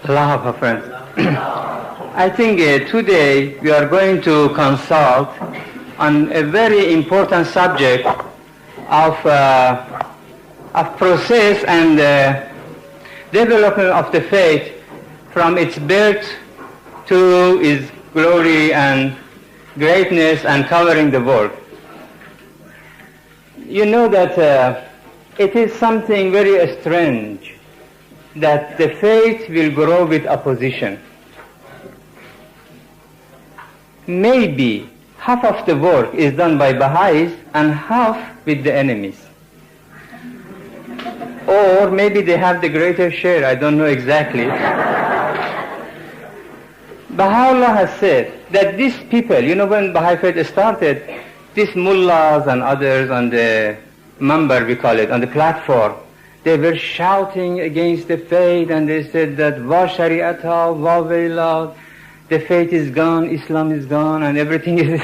Allah, friends. I think today we are going to consult on a very important subject of process and development of the faith from its birth to its glory and greatness and covering the world. You know that it is something very strange that the faith will grow with opposition. Maybe half of the work is done by Baha'is and half with the enemies. Or maybe they have the greater share, I don't know exactly. Baha'u'llah has said that these people, you know, when Baha'i faith started, these mullahs and others on the minbar, we call it, on the platform, they were shouting against the faith, and they said that wa shari'ata, wa veila, the faith is gone, Islam is gone, and everything is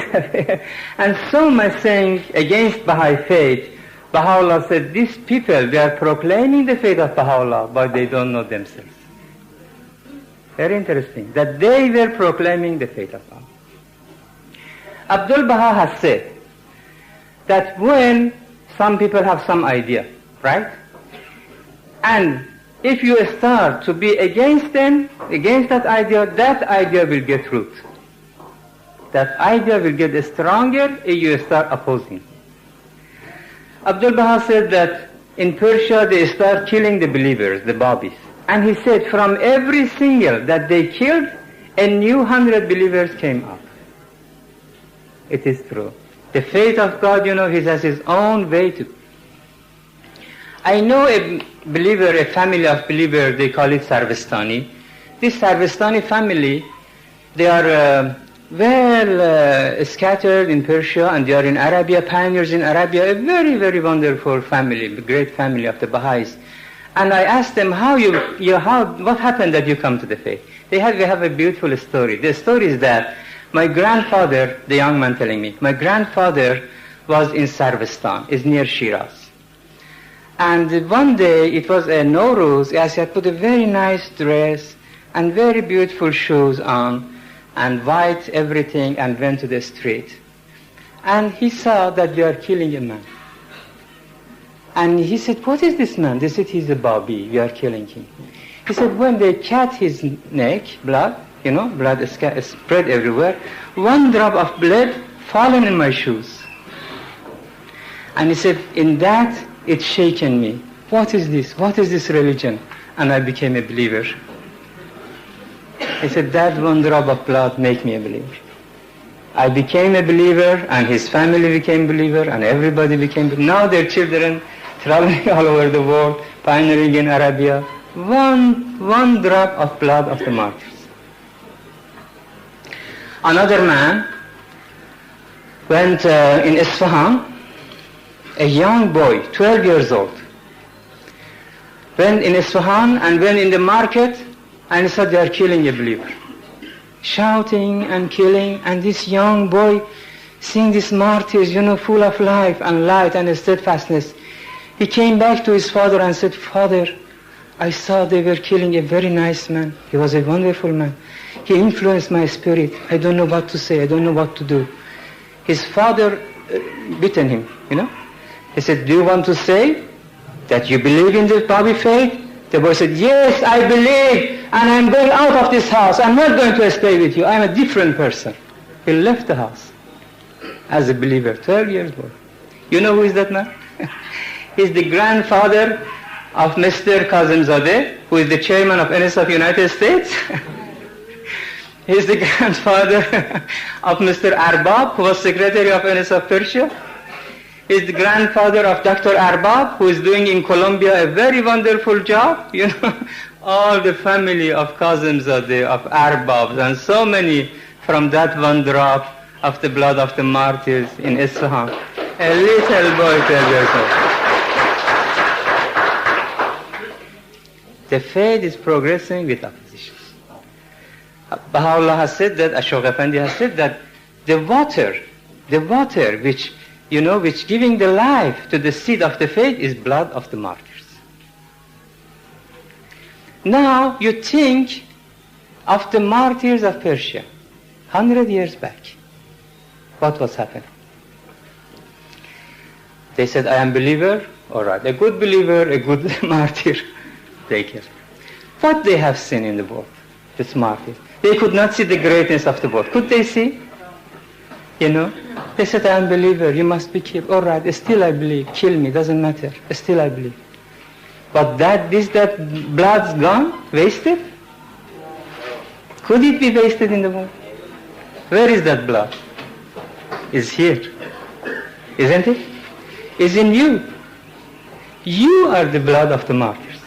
and so much saying against Baha'i faith. Baha'u'llah said, these people, they are proclaiming the faith of Baha'u'llah, but they don't know themselves. Very interesting, that they were proclaiming the faith of Baha'u'llah. Abdul Baha has said that when some people have some idea, right? And if you start to be against them, against that idea will get root. That idea will get stronger if you start opposing. Abdul Baha said that in Persia they start killing the believers, the Bounties. And he said from every single that they killed, a new 100 believers came up. It is true. The faith of God, you know, He has His own way to. I know a believer, a family of believers, they call it Sarvastani. This Sarvastani family, they are scattered in Persia, and they are in Arabia, pioneers in Arabia, a very, very wonderful family, a great family of the Baha'is. And I asked them, what happened that you come to the faith? They have a beautiful story. The story is that my grandfather, the young man telling me, my grandfather was in Sarvastan, is near Shiraz. And one day, it was a Nowruz, he had put a very nice dress and very beautiful shoes on and white everything, and went to the street. And he saw that they are killing a man. And he said, what is this man? They said, he's a Babi, we are killing him. He said, when they cut his neck, blood, you know, blood is spread everywhere, one drop of blood fallen in my shoes. And he said, in that, it shaken me. What is this? What is this religion? And I became a believer. He said, that one drop of blood make me a believer. I became a believer, and his family became believer, and everybody became believer. Now their children traveling all over the world, pioneering in Arabia. One drop of blood of the martyrs. Another man went in Isfahan, a young boy, 12 years old, went in Isfahan and went in the market and said they are killing a believer. Shouting and killing, and this young boy, seeing these martyrs, you know, full of life and light and steadfastness, he came back to his father and said, Father, I saw they were killing a very nice man. He was a wonderful man. He influenced my spirit. I don't know what to say. I don't know what to do. His father beaten him, you know. He said, do you want to say that you believe in the Baha'i faith? The boy said, yes, I believe, and I'm going out of this house. I'm not going to stay with you. I'm a different person. He left the house as a believer, 12 years old. You know who is that man? He's the grandfather of Mr. Kazemzadeh, who is the chairman of NS of United States. He's the grandfather of Mr. Arbab, who was secretary of NS of Persia. He's the grandfather of Dr. Arbab, who is doing in Colombia a very wonderful job. You know, all the family of Kazemzadeh, of Arbabs, and so many from that one drop of the blood of the martyrs in Isfahan. A little boy, 12 years old. The faith is progressing with oppositions. Baha'u'llah has said that, Ashok Effendi has said that the water which, you know, which giving the life to the seed of the faith is blood of the martyrs. Now you think of the martyrs of Persia, 100 years back. What was happening? They said, I am believer, all right, a good believer, a good martyr, take it. What they have seen in the world, this martyr. They could not see the greatness of the world. Could they see? You know? They said, I am believer, you must be killed. All right, still I believe, kill me, doesn't matter, still I believe. But that blood's gone, wasted? Could it be wasted in the world? Where is that blood? It's here, isn't it? It's in you. You are the blood of the martyrs.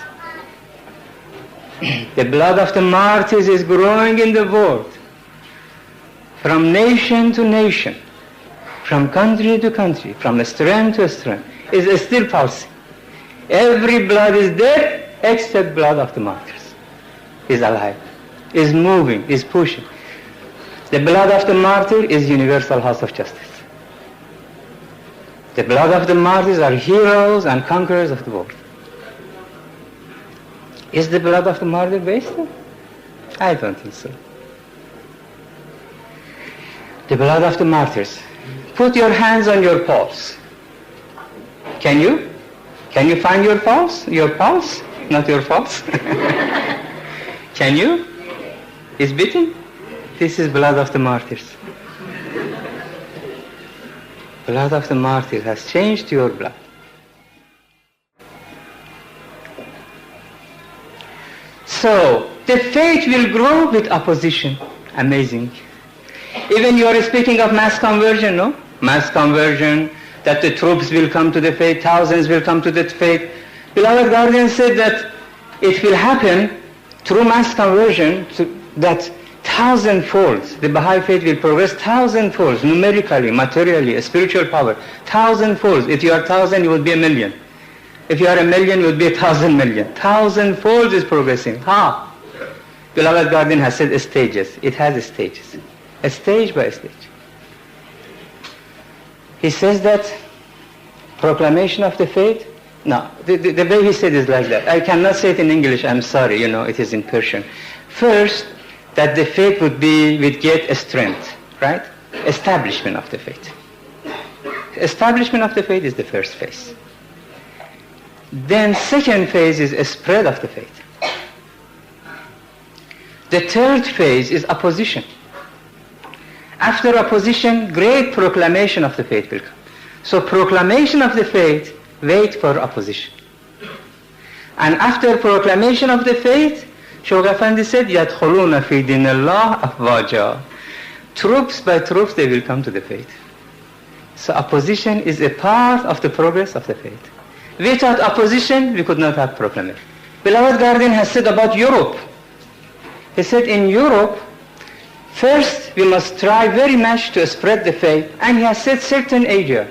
The blood of the martyrs is growing in the world, from nation to nation, from country to country, from strength to strength. It's still pulsing. Every blood is dead except blood of the martyrs. Is alive, is moving, is pushing. The blood of the martyr is universal house of justice. The blood of the martyrs are heroes and conquerors of the world. Is the blood of the martyr wasted? I don't think so. The blood of the martyrs. Put your hands on your pulse. Can you? Can you find your pulse? Your pulse? Not your pulse? Can you? It's beating? This is blood of the martyrs. Blood of the martyrs has changed your blood. So, the faith will grow with opposition. Amazing. Even you are speaking of mass conversion, no? Mass conversion, that the troops will come to the faith, thousands will come to the faith. Beloved guardian said that it will happen through mass conversion, that thousandfold, the Baha'i faith will progress thousandfold, numerically, materially, spiritual power, thousandfold. If you are 1,000, you would be 1,000,000. If you are 1,000,000, you would be 1,000,000,000. Thousandfold is progressing. How? Beloved guardian has said stages. It has stages. A stage by stage. He says that proclamation of the faith, no, the way he said is like that. I cannot say it in English, I'm sorry, it is in Persian. First, that the faith would get a strength, right? Establishment of the faith. Establishment of the faith is the first phase. Then second phase is a spread of the faith. The third phase is opposition. After opposition, great proclamation of the faith will come. So proclamation of the faith, wait for opposition. And after proclamation of the faith, Shaykh Effendi said, يَدْخُلُونَ فِي دِينِ اللَّهِ أَفْوَاجًا. Troops by troops they will come to the faith. So opposition is a part of the progress of the faith. Without opposition, we could not have proclamation. Beloved guardian has said about Europe. He said in Europe, first we must try very much to spread the faith, and he has said certain area,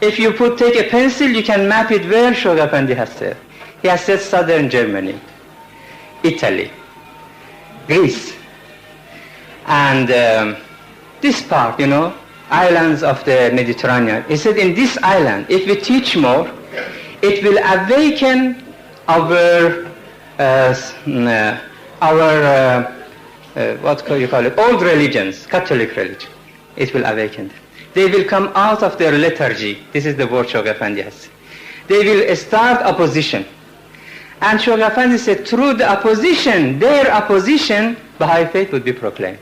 if you take a pencil, you can map it where Shaykh Effendi has said. He has said southern Germany, Italy, Greece, and this part, islands of the Mediterranean. He said in this island, if we teach more, it will awaken our old religions, Catholic religion. It will awaken them. They will come out of their lethargy. This is the word Shaykh Effendi has said. They will start opposition. And Shaykh Effendi said, through the opposition, their opposition, Baha'i faith would be proclaimed.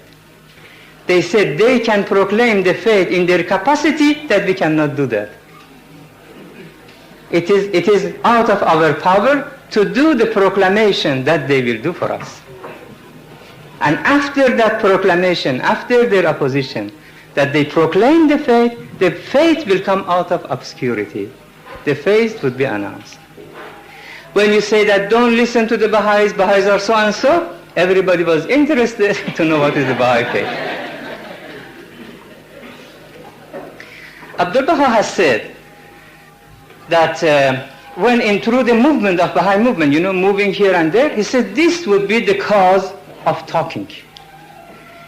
They said they can proclaim the faith in their capacity, that we cannot do that. It is out of our power to do the proclamation that they will do for us. And after that proclamation, after their opposition, that they proclaim the faith will come out of obscurity. The faith would be announced. When you say that don't listen to the Baha'is are so and so, everybody was interested to know what is the Baha'i faith. Abdul Baha has said that through the movement of Baha'i movement, moving here and there, he said this would be the cause of talking.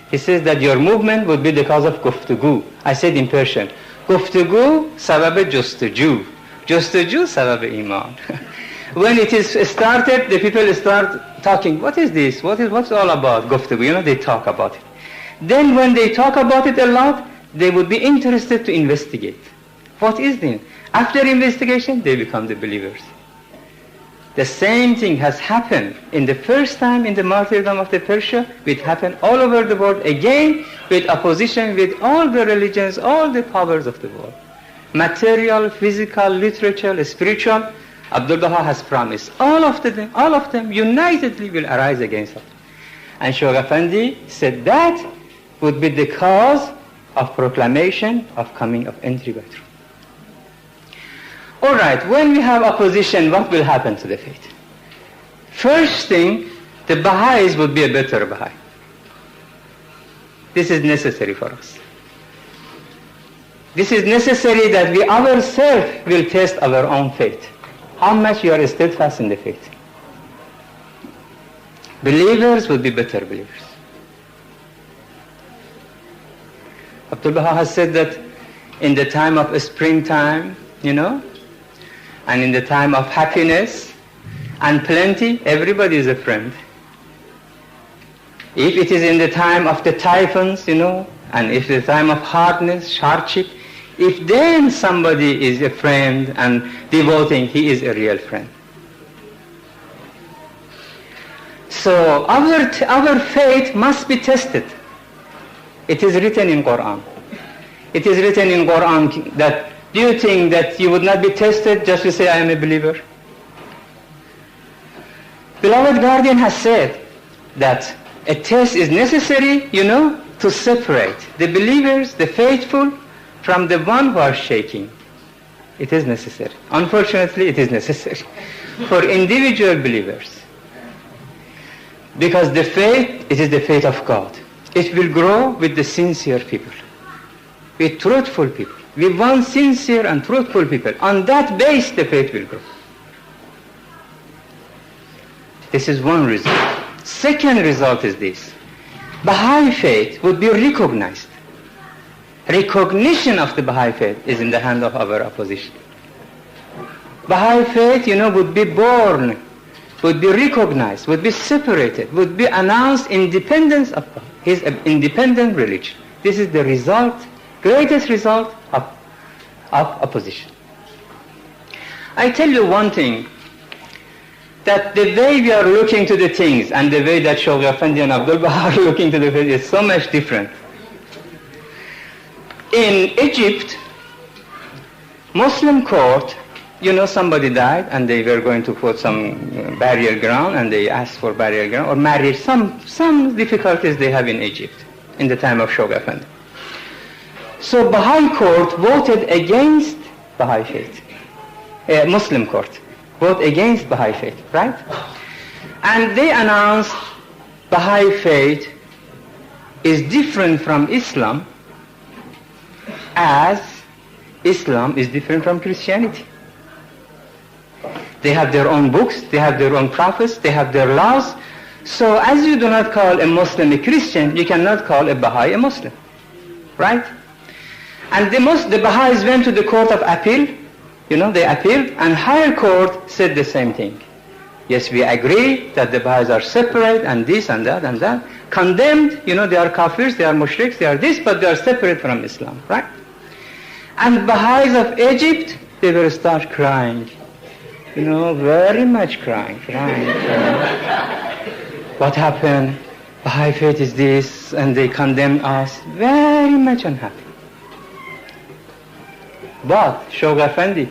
He says that your movement would be the cause of guftugu. I said in Persian, guftugu sabab justuju, justuju sabab iman. When it is started, the people start talking, what is this? What's all about? Guftagu, they talk about it. Then when they talk about it a lot, they would be interested to investigate. What is this? After investigation, they become the believers. The same thing has happened in the first time in the martyrdom of the Persia. It happened all over the world again with opposition with all the religions, all the powers of the world. Material, physical, literature, spiritual. Abdul Baha has promised all of them unitedly will arise against us. And Shaykh Effendi said that would be the cause of proclamation of coming of entry by truth. All right, when we have opposition, what will happen to the faith? First thing, the Baha'is would be a better Baha'i. This is necessary for us. This is necessary that we ourselves will test our own faith. How much you are steadfast in the faith. Believers will be better believers. Abdul Baha has said that in the time of springtime, and in the time of happiness and plenty, everybody is a friend. If it is in the time of the typhoons, and if the time of hardship, if then somebody is a friend and devoting, he is a real friend. So our faith must be tested. It is written in Quran. It is written in Quran that, do you think that you would not be tested just to say, I am a believer? Beloved Guardian has said that a test is necessary, to separate the believers, the faithful, from the one who are shaking. It is necessary. Unfortunately, it is necessary for individual believers. Because the faith, it is the faith of God. It will grow with the sincere people, with truthful people. We want sincere and truthful people. On that base, the faith will grow. This is one result. Second result is this. Baha'i faith would be recognized. Recognition of the Baha'i faith is in the hand of our opposition. Baha'i faith, would be born, would be recognized, would be separated, would be announced independence of God. His independent religion. This is the result, greatest result of opposition. I tell you one thing, that the way we are looking to the things and the way that Shaykh Effendi and Abdul Baha are looking to the faith is so much different. In Egypt, Muslim court, somebody died and they were going to put some burial ground and they asked for burial ground or marriage, some difficulties they have in Egypt in the time of Shaykh Effendi. So Baha'i court voted against Baha'i faith. Muslim court voted against Baha'i faith, right? And they announced Baha'i faith is different from Islam as Islam is different from Christianity. They have their own books, they have their own prophets, they have their laws. So as you do not call a Muslim a Christian, you cannot call a Baha'i a Muslim, right? And the Baha'is went to the court of appeal, they appealed, and higher court said the same thing. Yes, we agree that the Baha'is are separate and this and that and that. Condemned, they are kafirs, they are mushriks, they are this, but they are separate from Islam, right? And Baha'is of Egypt, they will start crying. Very much crying. What happened? Baha'i faith is this, and they condemn us. Very much unhappy. But Shaykh Effendi,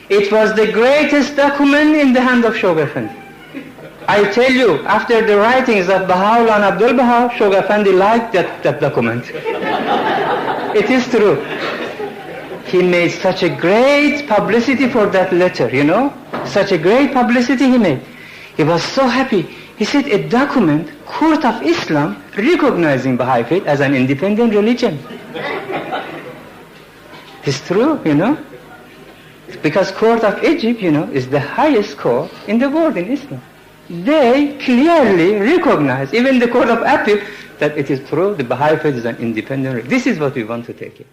it was the greatest document in the hand of Shaykh Effendi. I tell you, after the writings of Baha'u'llah and Abdul Baha, Shaykh Effendi liked that document. It is true. He made such a great publicity for that letter, Such a great publicity he made. He was so happy. He said a document, Court of Islam, recognizing Baha'i faith as an independent religion. It's true, Because Court of Egypt, is the highest court in the world in Islam. They clearly recognize, even the Court of Appeal, that it is true, the Baha'i faith is an independent religion. This is what we want to take it.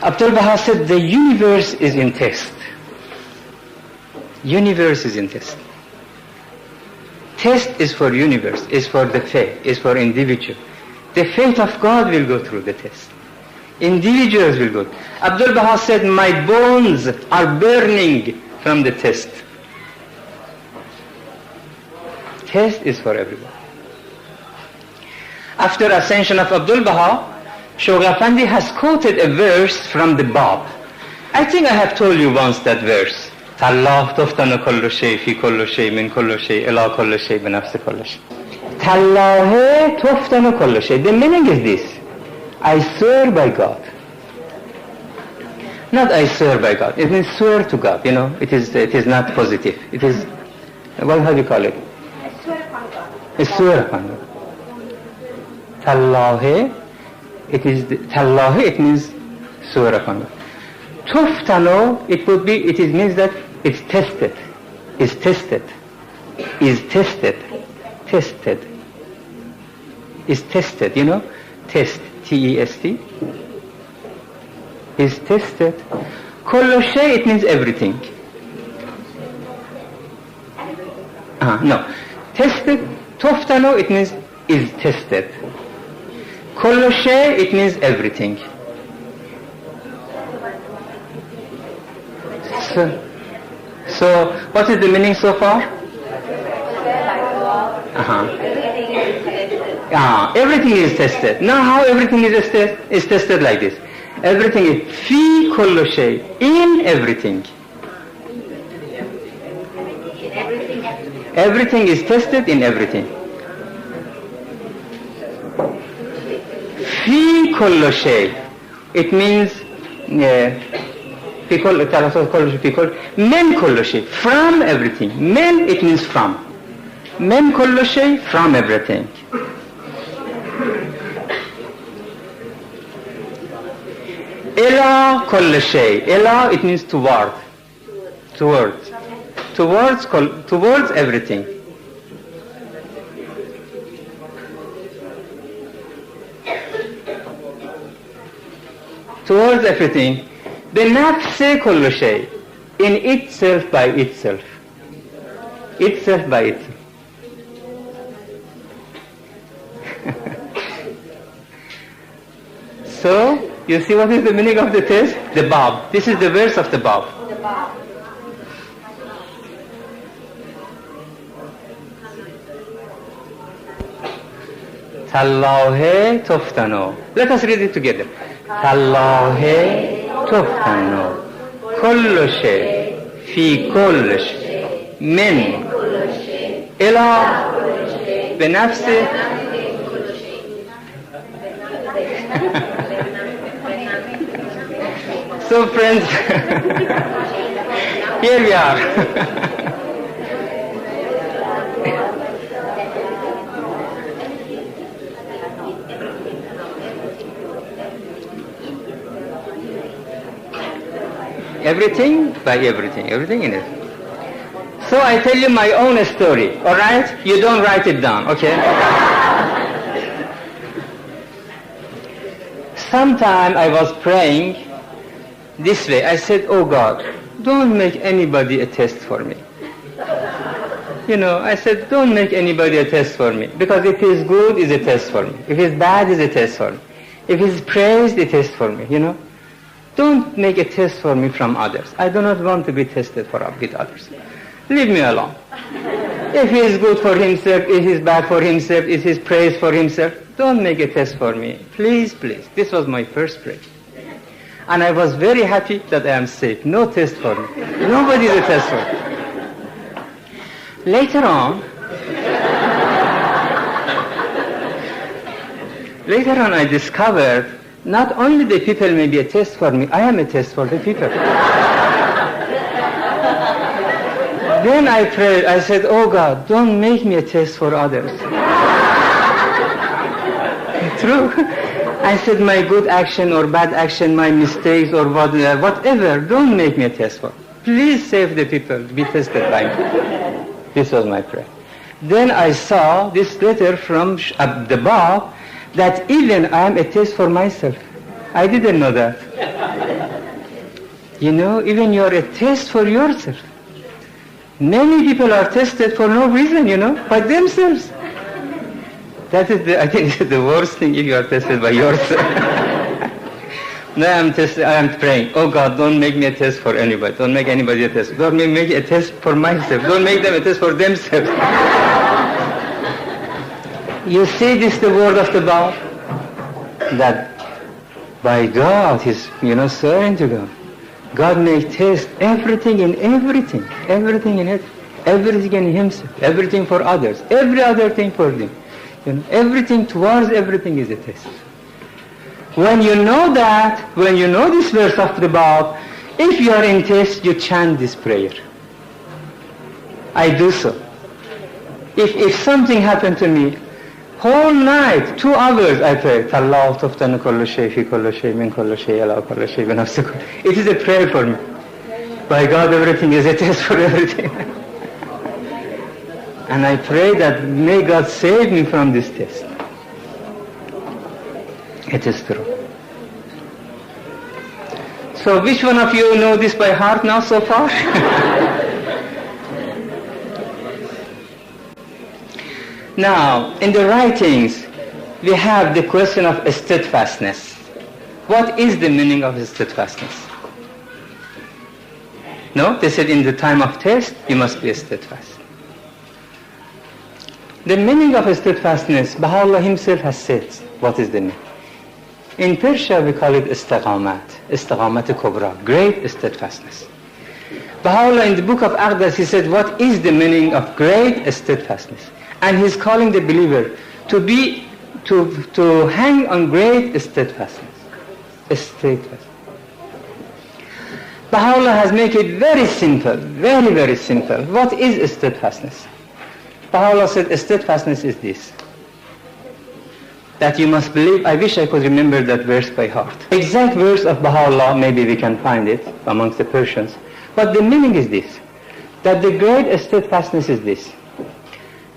Abdul Baha said the universe is in test. Universe is in test. Test is for universe, is for the faith, is for individual. The faith of God will go through the test. Individuals will go. Abdul Baha said, my bones are burning from the test. Test is for everyone. After ascension of Abdul Baha, Shogh Effendi has quoted a verse from the Bab. I think I have told you once that verse. Tallah tuftanu kullu shay fi kullu shay min kullu shay ila kullu shay bi nafsi kullu shay. Tallah tuftanu kullu shay. The meaning is this. I swear by God. Not I swear by God. It means swear to God. You know, it is not positive. It is, how do you call it? I swear upon God. I swear upon God. Tallah, Tallah, it means swear upon God. Tuftano, it means that it's tested. Is tested. Is tested. Tested. Is tested, you know? Test. T-E-S-T. Is tested. Kullu shay, it means everything. No. Tested. Tuftano, it means is tested. Kullu shay, it means everything. So, what is the meaning so far? Everything is tested. Now how everything is tested like this. Everything is fi kullu shay, in everything. Everything is tested in everything. Fi kullu shay, it means men kullu shay, from everything. Men, it means from. Men kullu shay, from everything. Ila kullu shay. Ila, it means toward. Towards. Towards everything. Towards everything. Binafse kullu shay. In itself by itself. Itself by itself. So, you see what is the meaning of the test? The Bab. This is the verse of the Bab. The Bab. Tallahe tuftano. Let us read it together. Tallahe tuftano. Kullu shay. Fi kullu shay. Min. Ila. Binafsi. So friends, here we are. Everything by everything, everything in it. So I tell you my own story, alright? You don't write it down, okay? Sometime I was praying this way. I said, oh God, don't make anybody a test for me. You know, I said, don't make anybody a test for me. Because if he's good, it's a test for me. If he's bad, it's a test for me. If he's praised, it's a test for me, you know. Don't make a test for me from others. I do not want to be tested with others. Leave me alone. If he is good for himself, if he is bad for himself, if he is praised for himself, don't make a test for me. Please, please. This was my first prayer. And I was very happy that I am safe. No test for me. Nobody is a test for me. Later on I discovered not only the people may be a test for me, I am a test for the people. Then I prayed, I said, oh God, don't make me a test for others. True. I said my good action or bad action, my mistakes or whatever, don't make me a test for. Please save the people, be tested by me. This was my prayer. Then I saw this letter from the Bab that even I am a test for myself. I didn't know that. You know, even you are a test for yourself. Many people are tested for no reason, by themselves. That is, I think, the worst thing if you are tested by yourself. Now I am praying, oh God, don't make me a test for anybody. Don't make anybody a test. Don't make me a test for myself. Don't make them a test for themselves. You see this, the word of the Baal? That by God, he's, swearing to God. God may test everything in everything. Everything in it. Everything in himself. Everything for others. Every other thing for them. Everything towards everything is a test. When you know that, when you know this verse of the Baal, if you are in test, you chant this prayer. I do so. If something happened to me, whole night, 2 hours I pray. It is a prayer for me. By God, everything is a test for everything. And I pray that may God save me from this test. It is true. So which one of you know this by heart now so far? Now, in the writings, we have the question of steadfastness. What is the meaning of steadfastness? No, they said in the time of test, you must be steadfast. The meaning of steadfastness, Baha'u'llah himself has said, what is the meaning? In Persia, we call it istiqamat kubra, great steadfastness. Baha'u'llah in the book of Aqdas, he said, what is the meaning of great steadfastness? And he's calling the believer to hang on great steadfastness. Baha'u'llah has made it very simple, very, very simple. What is steadfastness? Baha'u'llah said steadfastness is this. That you must believe. I wish I could remember that verse by heart. Exact verse of Baha'u'llah, maybe we can find it amongst the Persians. But the meaning is this. That the great steadfastness is this.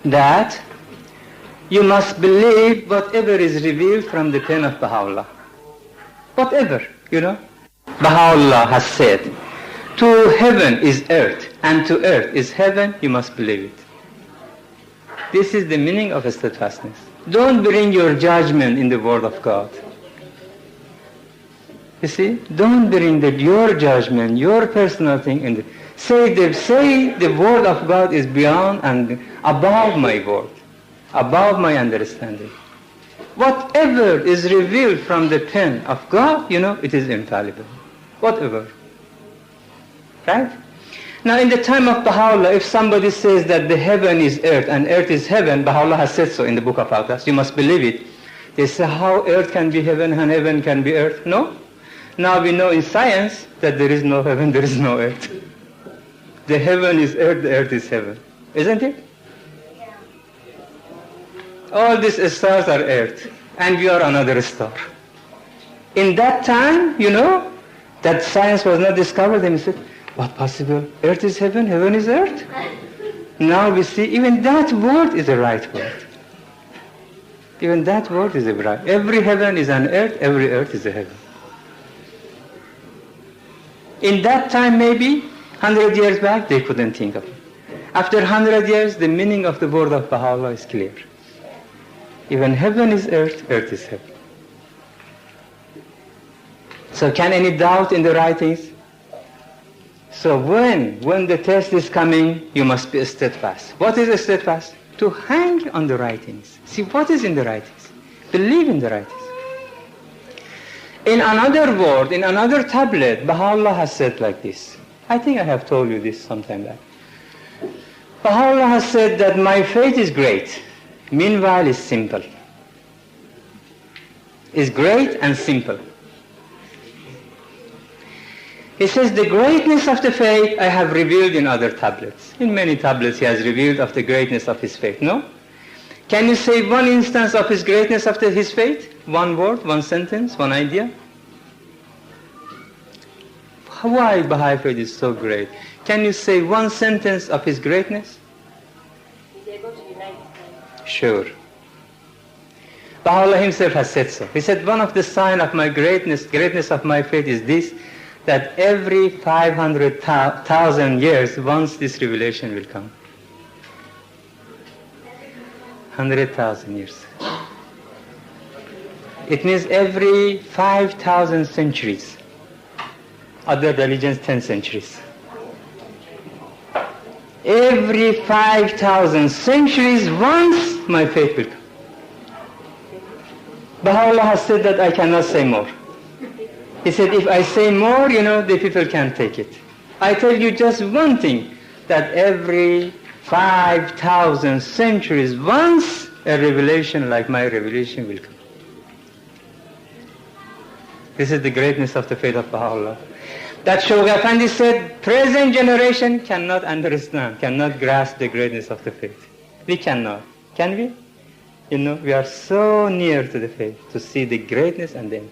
That you must believe whatever is revealed from the pen of Baha'u'llah. Whatever, Baha'u'llah has said, to heaven is earth, and to earth is heaven, you must believe it. This is the meaning of steadfastness. Don't bring your judgment in the word of God. You see? Don't bring your judgment, your personal thing in the... Say the word of God is beyond and above my word, above my understanding. Whatever is revealed from the pen of God, it is infallible. Whatever. Right? Now in the time of Baha'u'llah, if somebody says that the heaven is earth and earth is heaven, Baha'u'llah has said so in the book of Aqdas, you must believe it. They say how earth can be heaven and heaven can be earth. No. Now we know in science that there is no heaven, there is no earth. The heaven is earth, the earth is heaven. Isn't it? Yeah. All these stars are earth, and we are another star. In that time, that science was not discovered, and we said, what possible? Earth is heaven, heaven is earth? Now we see even that word is the right word. Even that word is the right. Every heaven is an earth, every earth is a heaven. In that time maybe, 100 years back, they couldn't think of it. After 100 years, the meaning of the word of Baha'u'llah is clear. Even heaven is earth, earth is heaven. So can any doubt in the writings? So when the test is coming, you must be steadfast. What is steadfast? To hang on the writings. See what is in the writings. Believe in the writings. In another word, in another tablet, Baha'u'llah has said like this. I think I have told you this sometime back. Baha'u'llah has said that my faith is great, meanwhile is simple. Is great and simple. He says the greatness of the faith I have revealed in other tablets. In many tablets he has revealed of the greatness of his faith, no? Can you say one instance of his greatness of his faith? One word, one sentence, one idea? Why Baha'i faith is so great? Can you say one sentence of his greatness? He's able to unite his. Sure. Baha'u'llah himself has said so. He said one of the signs of my greatness of my faith is this, that every 500,000 years once this revelation will come. 100,000 years. It means every 5,000 centuries. Other religions 10 centuries. Every 5,000 centuries once my faith will come. Baha'u'llah has said that I cannot say more. He said if I say more, the people can't take it. I tell you just one thing, that every 5,000 centuries once a revelation like my revelation will come. This is the greatness of the faith of Baha'u'llah. That Shaykh Effendi said, present generation cannot understand, cannot grasp the greatness of the faith. We cannot. Can we? We are so near to the faith to see the greatness and then.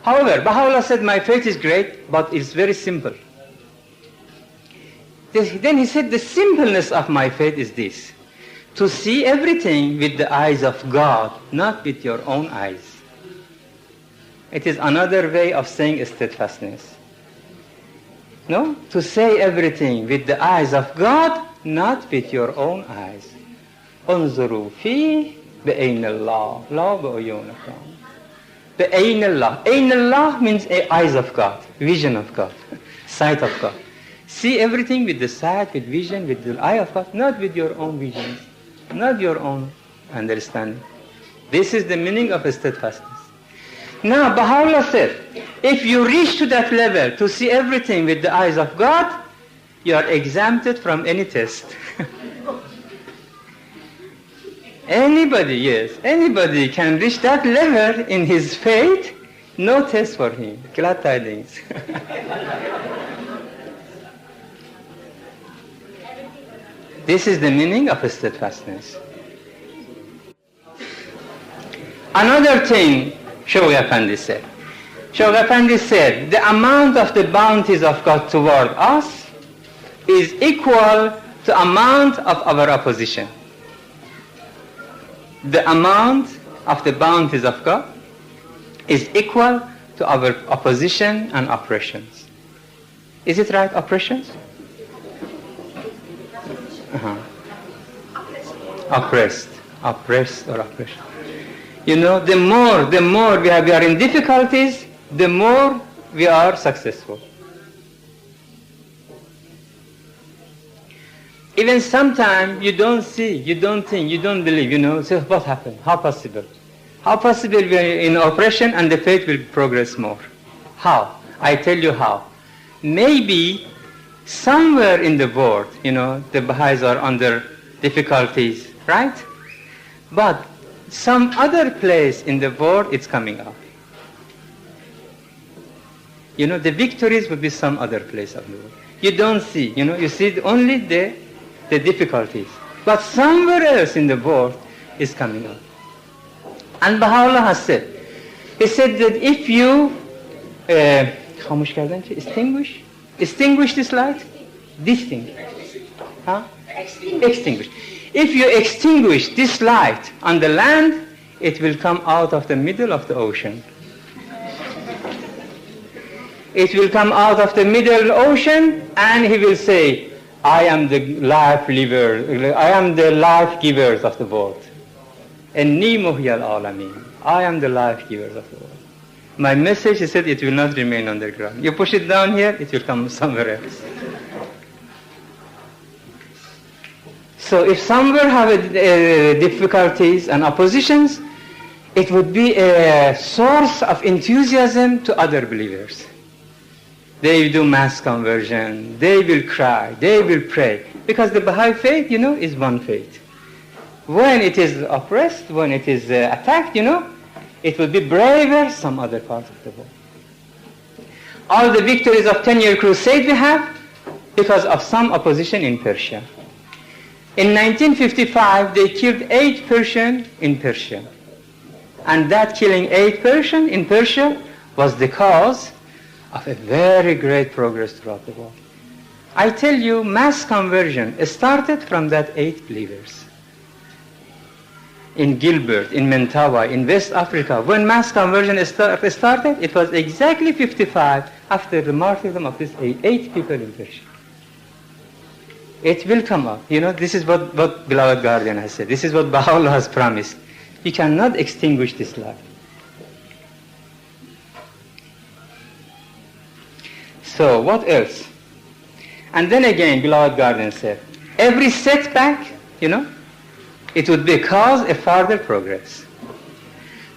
However, Baha'u'llah said, my faith is great, but it's very simple. Then he said, the simpleness of my faith is this: to see everything with the eyes of God, not with your own eyes. It is another way of saying steadfastness. No? To say everything with the eyes of God, not with your own eyes. انظروا فيه بعين الله لا بعيونكم. بعين الله. عين Allah means eyes of God, vision of God, sight of God. See everything with the sight, with vision, with the eye of God, not with your own vision, not your own understanding. This is the meaning of steadfastness. Now, Baha'u'llah said, if you reach to that level to see everything with the eyes of God, you are exempted from any test. Anybody can reach that level in his faith, no test for him. Glad tidings. This is the meaning of steadfastness. Another thing Shaykh Effendi said. Shaykh Effendi said, the amount of the bounties of God toward us is equal to amount of our opposition. The amount of the bounties of God is equal to our opposition and oppressions. Is it right, oppressions? Oppressed or oppression. The more we are in difficulties, the more we are successful. Even sometimes you don't see, you don't think, you don't believe, so what happened? How possible? How possible we are in oppression and the faith will progress more? How? I tell you how. Maybe somewhere in the world, the Baha'is are under difficulties, right? But some other place in the world it's coming up. The victories would be some other place of the world. You don't see, you see only the difficulties. But somewhere else in the world is coming up. And Baha'u'llah has said, he said that if you extinguish this light, extinguish. If you extinguish this light on the land, it will come out of the middle of the ocean. It will come out of the middle ocean and he will say, I am the life giver, I am the life givers of the world. Inni muhyal alamin. I am the life givers of the world. My message, he said, it will not remain on the ground. You push it down here, it will come somewhere else. So if somewhere have difficulties and oppositions, it would be a source of enthusiasm to other believers. They do mass conversion, they will cry, they will pray. Because the Baha'i faith, is one faith. When it is oppressed, when it is attacked, it will be braver some other part of the world. All the victories of 10-year crusade we have because of some opposition in Persia. In 1955, they killed 8 Persians in Persia. And that killing 8 Persians in Persia was the cause of a very great progress throughout the world. I tell you, mass conversion started from that 8 believers. In Gilbert, in Mentawai, in West Africa, when mass conversion started, it was exactly 55 after the martyrdom of these 8 people in Persia. It will come up. This is what beloved guardian has said. This is what Baha'u'llah has promised. You cannot extinguish this light. So, what else? And then again, beloved guardian said, every setback, it would be cause a further progress.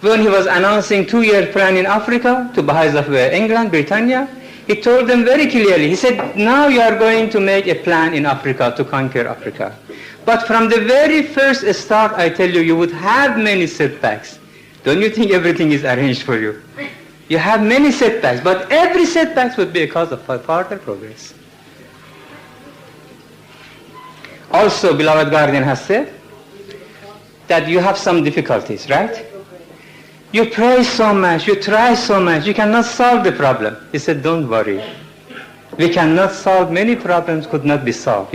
When he was announcing 2-year plan in Africa to Baha'is of England, Britannia, he told them very clearly, he said, now you are going to make a plan in Africa to conquer Africa. But from the very first start, I tell you, you would have many setbacks. Don't you think everything is arranged for you? You have many setbacks, but every setback would be a cause of further progress. Also, beloved guardian has said that you have some difficulties, right? You pray so much, you try so much, you cannot solve the problem. He said, don't worry. We cannot solve, many problems could not be solved,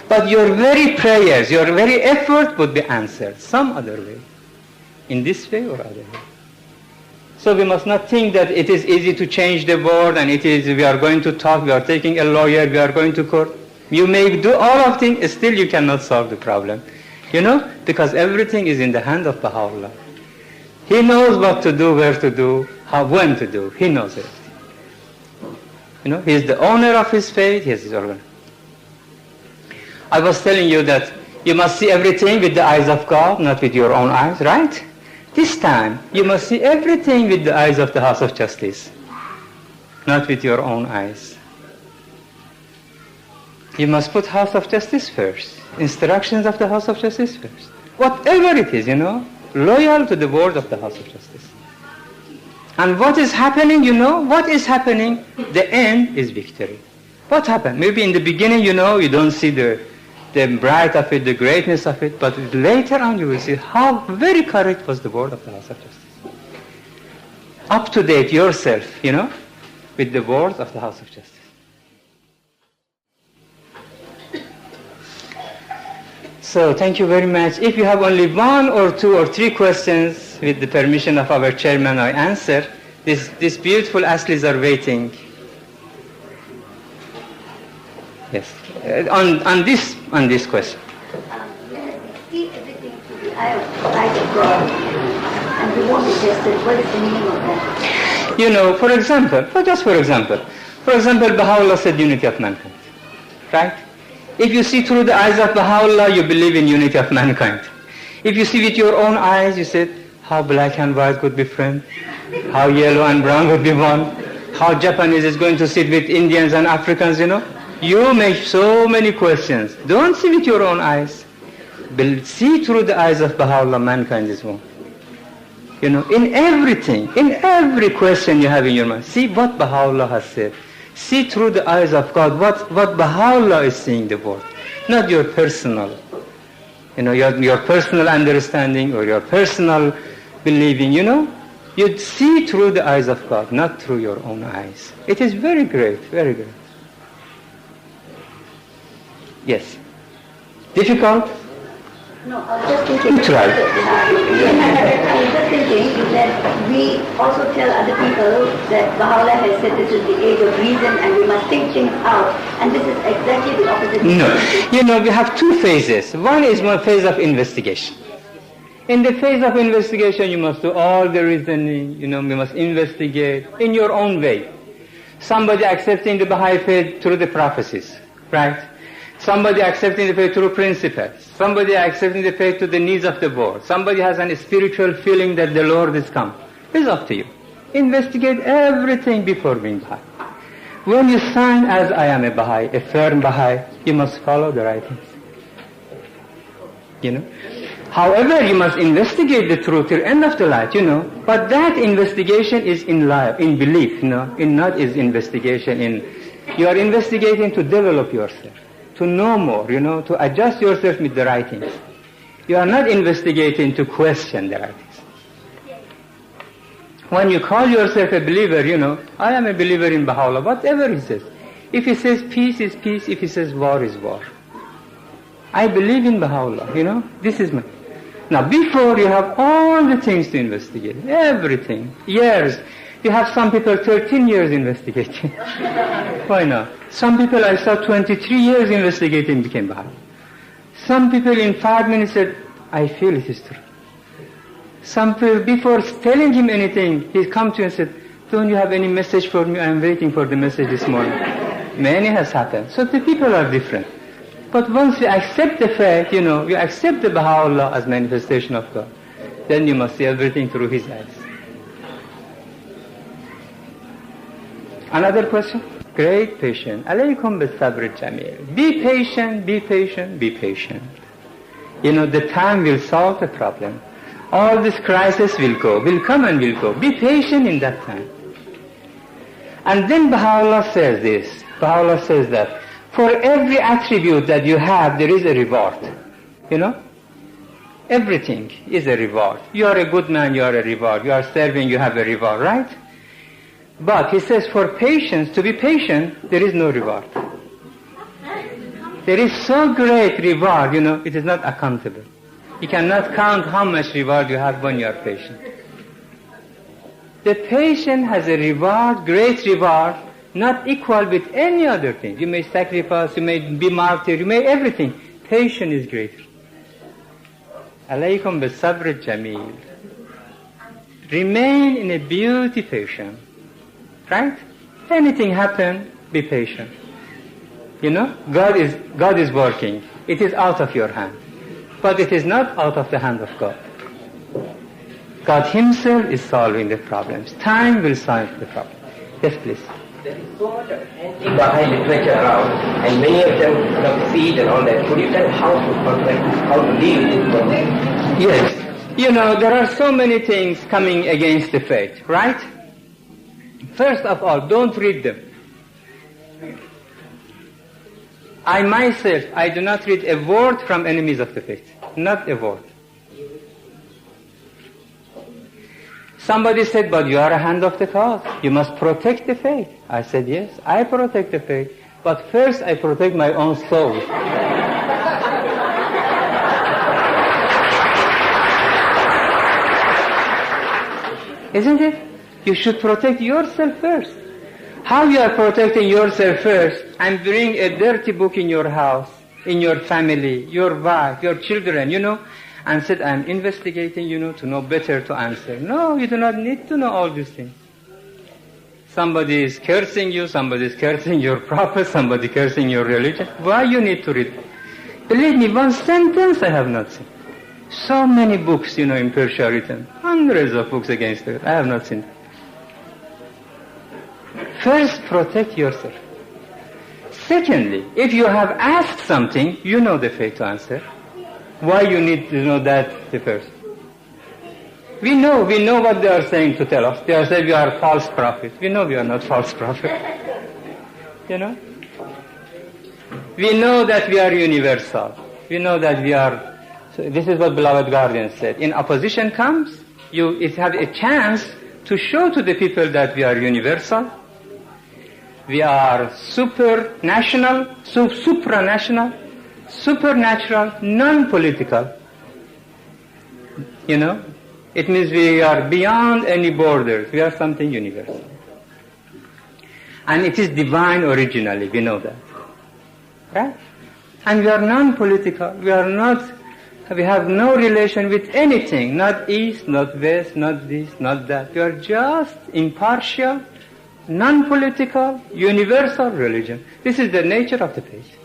But your very prayers, your very effort would be answered some other way. In this way or other way. So we must not think that it is easy to change the world and we are going to talk, we are taking a lawyer, we are going to court. You may do all of things, still you cannot solve the problem. Because everything is in the hand of Baha'u'llah. He knows what to do, where to do, when to do. He knows it. He is the owner of his fate, he is his organ. I was telling you that you must see everything with the eyes of God, not with your own eyes, right? This time, you must see everything with the eyes of the House of Justice, not with your own eyes. You must put House of Justice first, instructions of the House of Justice first. Whatever it is, loyal to the word of the House of Justice. And what is happening, what is happening? The end is victory. What happened? Maybe in the beginning, you don't see the bright of it, the greatness of it, but later on you will see how very correct was the word of the House of Justice. Up to date yourself, with the words of the House of Justice. So thank you very much. If you have only 1 or 2 or 3 questions, with the permission of our chairman, I answer. These beautiful aslis are waiting. Yes. On this question. See everything through the eye of God, and we won't be tested. What is the meaning of that? For example, Baha'u'llah said unity of mankind, right? If you see through the eyes of Baha'u'llah, you believe in unity of mankind. If you see with your own eyes, you said, how black and white could be friends, how yellow and brown would be one, how Japanese is going to sit with Indians and Africans, You make so many questions. Don't see with your own eyes. See through the eyes of Baha'u'llah, mankind is one. In everything, in every question you have in your mind, see what Baha'u'llah has said. See through the eyes of God what Baha'u'llah is seeing the world, not your personal, your personal understanding or your personal believing, You see through the eyes of God, not through your own eyes. It is very great, very great. Yes. Difficult? No, I was just thinking. Try. I was just thinking that we also tell other people that Baha'u'llah has said this is the age of reason and we must think things out, and this is exactly the opposite. No, we have 2 phases. One is one phase of investigation. In the phase of investigation, you must do all the reasoning. You must investigate in your own way. Somebody accepting the Baha'i faith through the prophecies, right? Somebody accepting the faith through principles. Somebody accepting the faith to the needs of the world. Somebody has a spiritual feeling that the Lord is come. It's up to you. Investigate everything before being Baha'i. When you sign as I am a Baha'i, a firm Baha'i, you must follow the writings. However, you must investigate the truth till end of the life, But that investigation is in life, in belief, In not is investigation in. You are investigating to develop yourself, to know more, to adjust yourself with the writings. You are not investigating to question the writings. When you call yourself a believer, I am a believer in Baha'u'llah, whatever he says. If he says peace is peace, if he says war is war. I believe in Baha'u'llah, this is my. Now before you have all the things to investigate, everything, years. We have some people 13 years investigating. Why not? Some people I saw 23 years investigating became Baha'i. Some people in 5 minutes said, I feel it is true. Some people, before telling him anything, he come to you and said, don't you have any message for me? I am waiting for the message this morning. Many has happened. So the people are different. But once we accept the fact, we accept the Baha'u'llah as manifestation of God, then you must see everything through his eyes. Another question? Great patience. Alaykum bis-sabr jameel. Be patient, be patient, be patient. The time will solve the problem. All this crisis will come and will go. Be patient in that time. And then Baha'u'llah says this. Baha'u'llah says that for every attribute that you have, there is a reward. Everything is a reward. You are a good man, you are a reward. You are serving, you have a reward, right? But he says for patience, to be patient, there is no reward. There is so great reward, it is not accountable. You cannot count how much reward you have when you are patient. The patient has a reward, great reward, not equal with any other thing. You may sacrifice, you may be martyr, you may everything. Patience is greater. Alaykum bis-sabr jameel. Remain in a beauty patient. Right? Anything happen, be patient. God is working. It is out of your hand. But it is not out of the hand of God. God himself is solving the problems. Time will solve the problem. Yes, please. There is so much anti-Baha'i literature around, and many of them succeed and all that. Could you tell how to deal with this problem? Yes. There are so many things coming against the faith, right? First of all, don't read them. I myself, I do not read a word from enemies of the faith. Not a word. Somebody said, but you are a hand of the cause. You must protect the faith. I said, yes, I protect the faith. But first I protect my own soul. Isn't it? You should protect yourself first. How you are protecting yourself first? And bring a dirty book in your house, in your family, your wife, your children, and said, I am investigating, to know better to answer. No, you do not need to know all these things. Somebody is cursing you, somebody is cursing your prophet, somebody cursing your religion. Why you need to read? Believe me, one sentence I have not seen. So many books, in Persia written. Hundreds of books against it. I have not seen. First, protect yourself. Secondly, if you have asked something, you know the faith to answer. Why you need to know that the first? We know what they are saying to tell us. They are saying we are false prophets. We know we are not false prophets. We know that we are universal. We know that we are. So this is what beloved guardian said. In opposition comes, you have a chance to show to the people that we are universal. We are supranational, supernatural, non-political. It means we are beyond any borders. We are something universal. And it is divine originally, we know that. Right? And we are non-political. We have no relation with anything, not east, not west, not this, not that. We are just impartial, non-political, universal religion. This is the nature of the faith.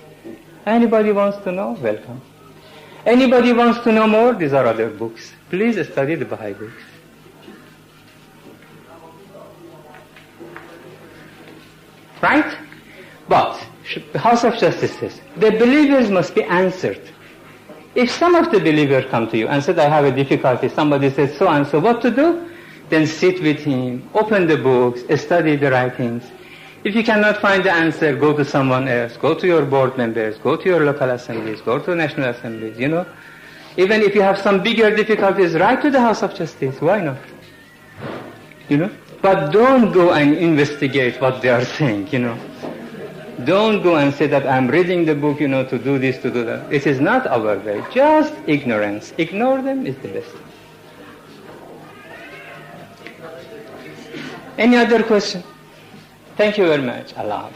Anybody wants to know? Welcome. Anybody wants to know more? These are other books. Please study the Baha'i books. Right? But the House of Justice says, the believers must be answered. If some of the believers come to you and said, I have a difficulty, somebody says so and so, what to do? Then sit with him, open the books, study the writings. If you cannot find the answer, go to someone else, go to your board members, go to your local assemblies, go to national assemblies, Even if you have some bigger difficulties, write to the House of Justice, why not? But don't go and investigate what they are saying, Don't go and say that I'm reading the book, to do this, to do that. It is not our way, just ignorance. Ignore them is the best. Any other question? Thank you very much. Allah.